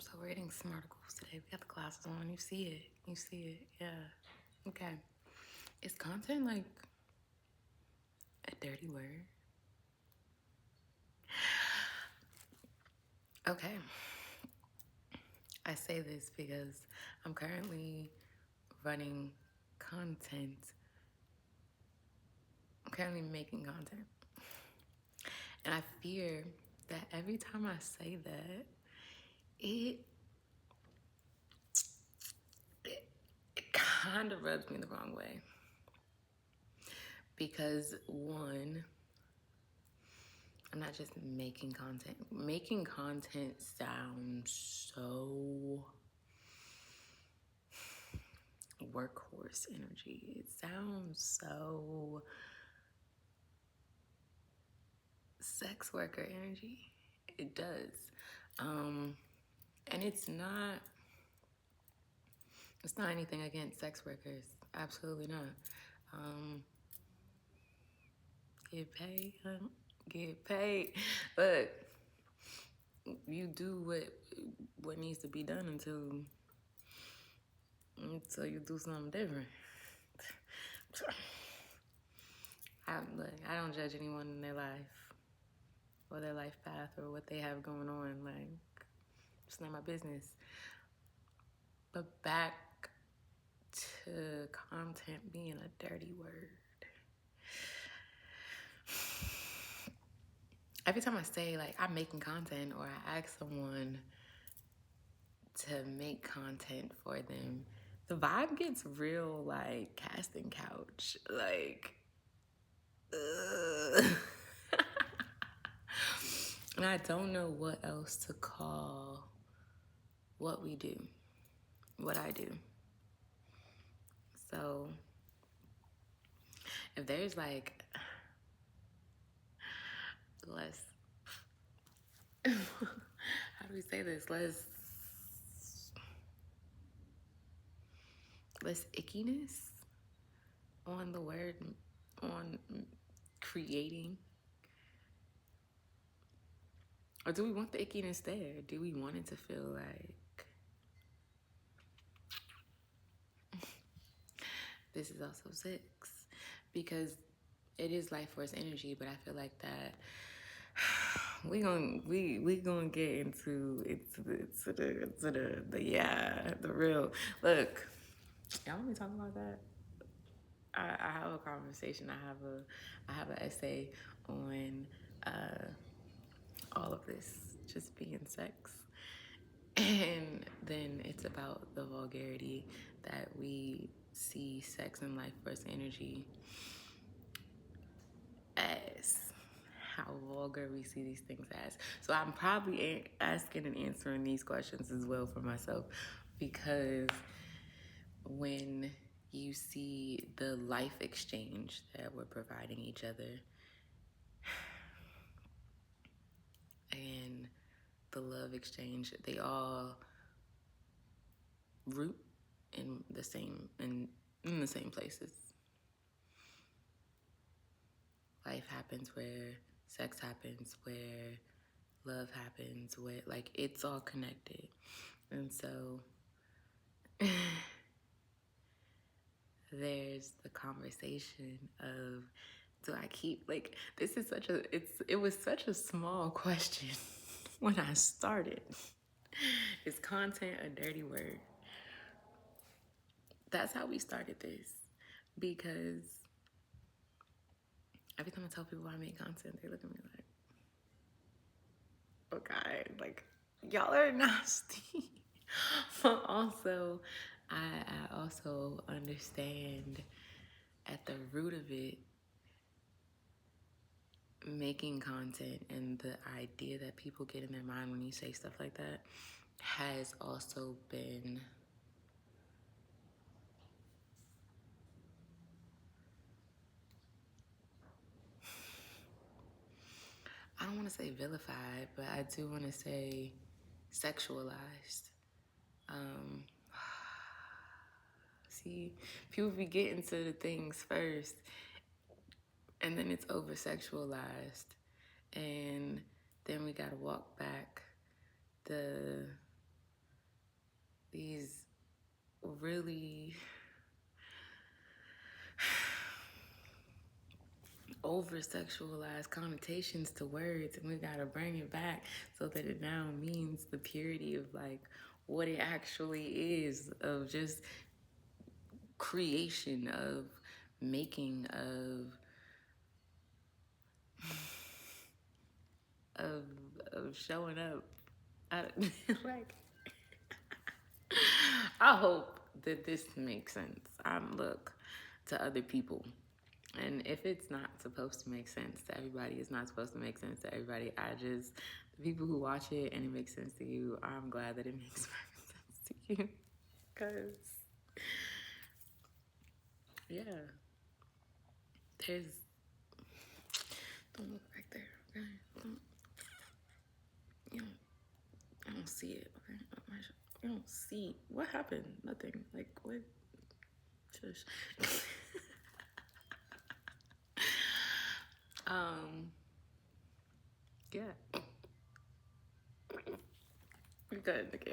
So we're reading some articles today. We got the glasses on. You see it. You see it. Yeah. Okay. Is content like a dirty word? Okay. I say this because I'm currently running content. I'm currently making content. And I fear that every time I say that, it kind of rubs me the wrong way. Because one, I'm not just making content. Making content sounds so workhorse energy. It sounds so sex worker energy. It does. And it's not anything against sex workers. Absolutely not. Get paid, get paid. Look, you do what needs to be done until you do something different. I don't judge anyone in their life or their life path or what they have going on. Like, it's not my business. But back to content being a dirty word. Every time I say, like, I'm making content or I ask someone to make content for them, the vibe gets real, like, casting couch. Like, ugh. And I don't know what else to call what we do, what I do. So, if there's like less, how do we say this? Less ickiness on the word, on creating. Or do we want the ickiness there? Do we want it to feel like this is also sex? Because it is life force energy, but I feel like that we gonna get into the real. Look, y'all want me to talk about that? I have a conversation. I have an essay on all of this just being sex, and then it's about the vulgarity that we see sex and life force energy as, how vulgar we see these things as. So I'm probably asking and answering these questions as well for myself, because when you see the life exchange that we're providing each other and the love exchange, they all root in the same places. Life happens where sex happens, where love happens, where, like, it's all connected. And so there's the conversation of, do I keep, like, it was such a small question when I started. Is content a dirty word? That's how we started this, because every time I tell people I make content, they look at me like, oh God, like, y'all are nasty. But also, I also understand at the root of it, making content and the idea that people get in their mind when you say stuff like that has also been I don't want to say vilified, but I do want to say sexualized. See, people be getting to the things first, and then it's over sexualized, and then we gotta walk back the these really over sexualized connotations to words, and we gotta bring it back so that it now means the purity of like what it actually is, of just creation, of making, of of showing up. I, like, I hope that this makes sense. Look, to other people. And if it's not supposed to make sense to everybody, it's not supposed to make sense to everybody. The people who watch it and it makes sense to you, I'm glad that it makes sense to you. Because, yeah, there's, don't look right there, okay? You don't, I don't see it, okay? You don't see, what happened? Nothing, like, what? Shush. Yeah. We're good, okay.